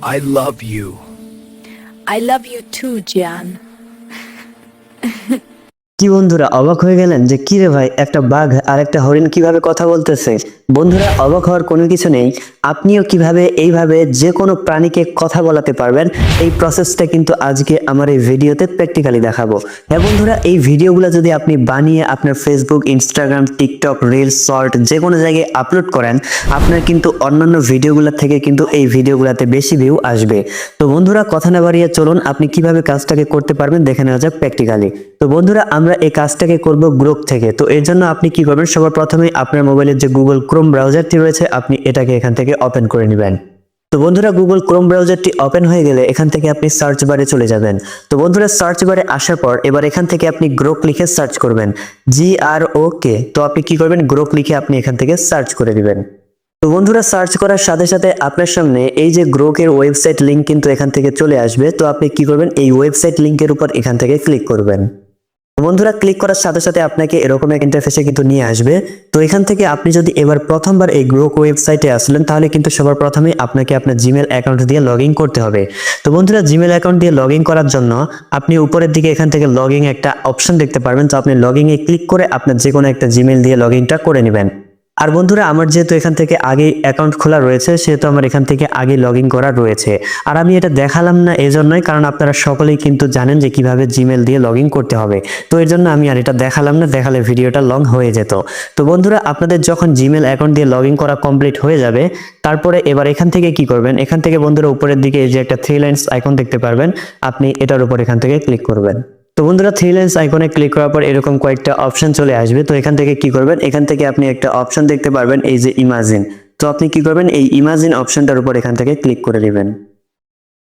I love you. I love you too, Jan. কি বন্ধুরা অবাক হয়ে গেলেন যে কি রে ভাই, একটা বাঘ আর একটা হরিণ কিভাবে কথা বলতেছে? বন্ধুরা অবাক হওয়ার কোনো কিছু নেই। আপনিও কিভাবে এইভাবে যে কোনো প্রাণীকে কথা বলাতে পারবেন, এই প্রসেসটা কিন্তু আজকে আমার এই ভিডিওতে প্র্যাকটিক্যালি দেখাবো। হ্যাঁ বন্ধুরা, এই ভিডিওগুলো যদি আপনি বানিয়ে আপনার Facebook, Instagram, TikTok, reels, short যে কোনো জায়গায় আপলোড করেন, আপনার কিন্তু অন্যান্য ভিডিওগুলো থেকে কিন্তু এই ভিডিওগুলোতে বেশি ভিউ আসবে। তো বন্ধুরা কথা না বাড়িয়ে চলুন আপনি কিভাবে কাজটাকে করতে পারবেন দেখে নেওয়া যাক প্র্যাকটিক্যালি। তো বন্ধুরা আমরা এই কাজটাকে করব গ্রোক থেকে। তো এর জন্য আপনি কি করবেন, সবার প্রথমে আপনার মোবাইলের যে গুগল ক্রোম ব্রাউজারটি রয়েছে আপনি এটাকে এখান থেকে ওপেন করে নেবেন। তো বন্ধুরা গুগল ক্রোম ব্রাউজারটি ওপেন হয়ে গেলে এখান থেকে আপনি সার্চ বারে চলে যাবেন। তো বন্ধুরা সার্চ বারে আসার পর এবার এখান থেকে আপনি গ্রোক লিখে সার্চ করবেন, GROK। তো আপনি কি করবেন, গ্রোক লিখে আপনি এখান থেকে সার্চ করে দিবেন। তো বন্ধুরা সার্চ করার সাথে সাথে আপনার সামনে এই যে গ্রোকের ওয়েবসাইট লিংক কিন্তু এখান থেকে চলে আসবে। তো আপনি কি করবেন, এই ওয়েবসাইট লিংকের উপর এখান থেকে ক্লিক করবেন। বন্ধুরা ক্লিক করার সাথে সাথে আপনাকে এরকম এক ইন্টারফেসে কিন্তু নিয়ে আসবে। তো এখান থেকে আপনি যদি এবার প্রথমবার এই গ্রোক ওয়েবসাইটে আসলেন তাহলে কিন্তু সবার প্রথমে আপনাকে আপনার জিমেল অ্যাকাউন্ট দিয়ে লগ ইন করতে হবে। তো বন্ধুরা জিমেল অ্যাকাউন্ট দিয়ে লগ ইন করার জন্য আপনি উপরের দিকে এখান থেকে লগ ইন একটা অপশন দেখতে পারবেন। তো আপনি লগ ইনে ক্লিক করে আপনার যে কোনো একটা জিমেল দিয়ে লগ ইনটা করে নেবেন। আর বন্ধুরা আমার যেহেতু এখান থেকে আগে অ্যাকাউন্ট খোলা রয়েছে সেহেতু আমার এখান থেকে আগে লগ ইন করা রয়েছে। আর আমি এটা দেখালাম না এজন্যই কারণ আপনারা সকলেই কিন্তু জানেন যে কিভাবে জিমেল দিয়ে লগ ইন করতে হবে। তো এর জন্য আমি আর এটা দেখালাম না, দেখালে ভিডিওটা লং হয়ে যেত। তো বন্ধুরা আপনাদের যখন জিমেল অ্যাকাউন্ট দিয়ে লগ ইন করা কমপ্লিট হয়ে যাবে তারপরে এবার এখান থেকে কি করবেন, এখান থেকে বন্ধুরা উপরের দিকে এই যে একটা 3 লাইনস আইকন দেখতে পারবেন, আপনি এটার উপর এখান থেকে ক্লিক করবেন। তো বন্ধুরা 3 লাইনস আইকনে ক্লিক করার পর এরকম কয়েকটা অপশন চলে আসবে। তো এখান থেকে কি করবেন, এখান থেকে আপনি একটা অপশন দেখতে পারবেন এই যে ইমাজিন। তো আপনি কি করবেন, এই ইমাজিন অপশনটার উপর এখান থেকে ক্লিক করে দিবেন।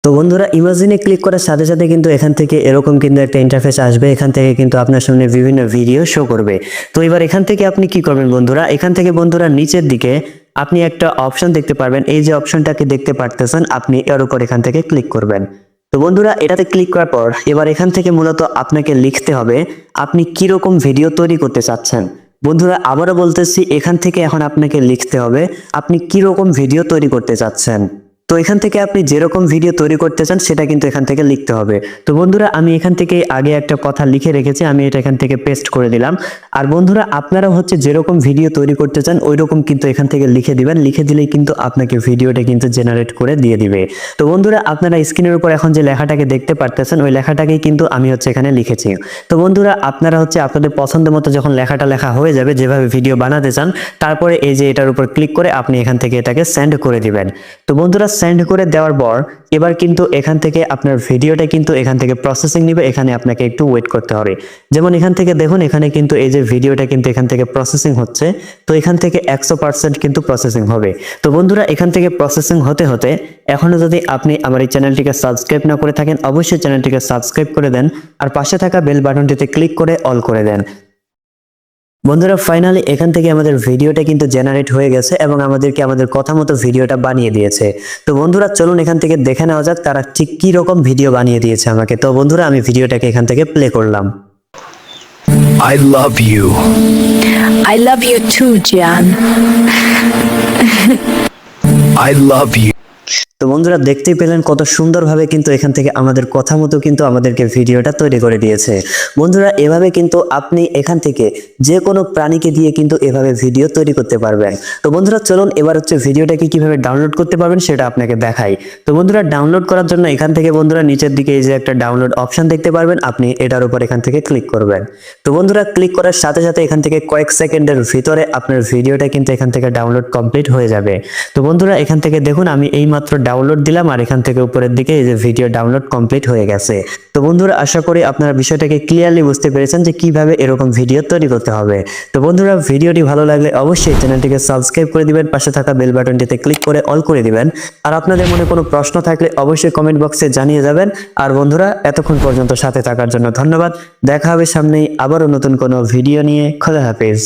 তো বন্ধুরা ইমাজিনে ক্লিক করার সাথে সাথে কিন্তু এখান থেকে এরকম কিন্তু একটা ইন্টারফেস আসবে। এখান থেকে কিন্তু আপনার সামনে বিভিন্ন ভিডিও শো করবে। তো এবার এখান থেকে আপনি কি করবেন বন্ধুরা, এখান থেকে বন্ধুরা নিচের দিকে আপনি একটা অপশন দেখতে পারবেন, এই যে অপশনটাকে দেখতে পারতেছেন আপনি এর উপর এখান থেকে ক্লিক করবেন। তো বন্ধুরা এটাতে ক্লিক করার পর এবার এখান থেকে মূলত আপনাকে লিখতে হবে আপনি কি রকম ভিডিও তৈরি করতে চাচ্ছেন। বন্ধুরা আবারও বলতেছি, এখান থেকে এখন আপনাকে লিখতে হবে আপনি কি রকম ভিডিও তৈরি করতে চাচ্ছেন। তো এখান থেকে আপনি যেরকম ভিডিও তৈরি করতে চান সেটা কিন্তু এখান থেকে লিখতে হবে। তো বন্ধুরা আমি এখান থেকে আগে একটা কথা লিখে রেখেছি, আমি এটা এখান থেকে পেস্ট করে দিলাম। আর বন্ধুরা আপনারা হচ্ছে যেরকম ভিডিও তৈরি করতে চান ওই রকম কিন্তু এখান থেকে লিখে দিবেন, লিখে দিলেই কিন্তু আপনাকে ভিডিওটা কিন্তু জেনারেট করে দিয়ে দিবে। তো বন্ধুরা আপনারা স্ক্রিনের উপর এখন যে লেখাটাকে দেখতে পারতেছেন ওই লেখাটাকেই কিন্তু আমি হচ্ছে এখানে লিখেছি। তো বন্ধুরা আপনারা হচ্ছে আপনাদের পছন্দ মতো যখন লেখাটা লেখা হয়ে যাবে, যেভাবে ভিডিও বানাতে চান, তারপরে এই যে এটার উপর ক্লিক করে আপনি এখান থেকে এটাকে সেন্ড করে দিবেন। তো বন্ধুরা সেন্ড করে দেওয়ার পর এবার কিন্তু এখান থেকে আপনার ভিডিওটা কিন্তু এখান থেকে প্রসেসিং নিবে, এখানে আপনাকে একটু ওয়েট করতে হবে। যেমন এখান থেকে দেখুন এখানে কিন্তু এই যে ভিডিওটা কিন্তু এখান থেকে প্রসেসিং হচ্ছে। তো এখান থেকে 100% কিন্তু প্রসেসিং হবে। তো বন্ধুরা এখান থেকে প্রসেসিং হতে হতে এখনো যদি আপনি আমার এই চ্যানেলটিকে সাবস্ক্রাইব না করে থাকেন অবশ্যই চ্যানেলটিকে সাবস্ক্রাইব করে দেন, আর পাশে থাকা বেল বাটনটিতে ক্লিক করে অল করে দেন। বন্ধুরা ফাইনালি এখান থেকে আমাদের ভিডিওটা কিন্তু জেনারেট হয়ে গেছে এবং আমাদেরকে আমাদের কথা মতো ভিডিওটা বানিয়ে দিয়েছে। তো বন্ধুরা চলুন এখান থেকে দেখে নেওয়া যাক তারা ঠিক কি রকম ভিডিও বানিয়ে দিয়েছে আমাকে। তো বন্ধুরা আমি ভিডিওটাকে এখান থেকে প্লে করলাম। I love you. I love you too, Jan. I love you. তো বন্ধুরা দেখতেই পেলেন কত সুন্দরভাবে কিন্তু এখান থেকে আমাদের কথা মতো কিন্তু আমাদেরকে ভিডিওটা তৈরি করে দিয়েছে। বন্ধুরা এভাবে কিন্তু আপনি এখান থেকে যে কোনো প্রাণীকে দিয়ে কিন্তু এভাবে ভিডিও তৈরি করতে পারবেন। তো বন্ধুরা চলুন এবার হচ্ছে ভিডিওটাকে কিভাবে ডাউনলোড করতে পারবেন সেটা আপনাকে দেখাই। তো বন্ধুরা ডাউনলোড করার জন্য এখান থেকে বন্ধুরা নিচের দিকে এই যে একটা ডাউনলোড অপশন দেখতে পারবেন, আপনি এটার উপর এখান থেকে ক্লিক করবেন। তো বন্ধুরা ক্লিক করার সাথে সাথে এখান থেকে কয়েক সেকেন্ডের ভিতরে আপনার ভিডিওটা কিন্তু এখান থেকে ডাউনলোড কমপ্লিট হয়ে যাবে। তো বন্ধুরা এখান থেকে দেখুন আমি এই মাত্র ডাউনলোড দিলাম আর এখান থেকে উপরের দিকে এই যে ভিডিও ডাউনলোড কমপ্লিট হয়ে গেছে। তো বন্ধুরা আশা করি আপনারা বিষয়টাকে ক্লিয়ারলি বুঝতে পেরেছেন যে কিভাবে এরকম ভিডিও তৈরি করতে হবে। তো বন্ধুরা ভিডিওটি ভালো লাগলে অবশ্যই চ্যানেলটিকে সাবস্ক্রাইব করে দিবেন, পাশে থাকা বেল বাটনটিতে ক্লিক করে অল করে দিবেন। আর আপনাদের মনে কোনো প্রশ্ন থাকলে অবশ্যই কমেন্ট বক্সে জানিয়ে যাবেন। আর বন্ধুরা এতক্ষণ পর্যন্ত সাথে থাকার জন্য ধন্যবাদ। দেখা হবে সামনেই আবারও নতুন কোনো ভিডিও নিয়ে। খোদা হাফেজ।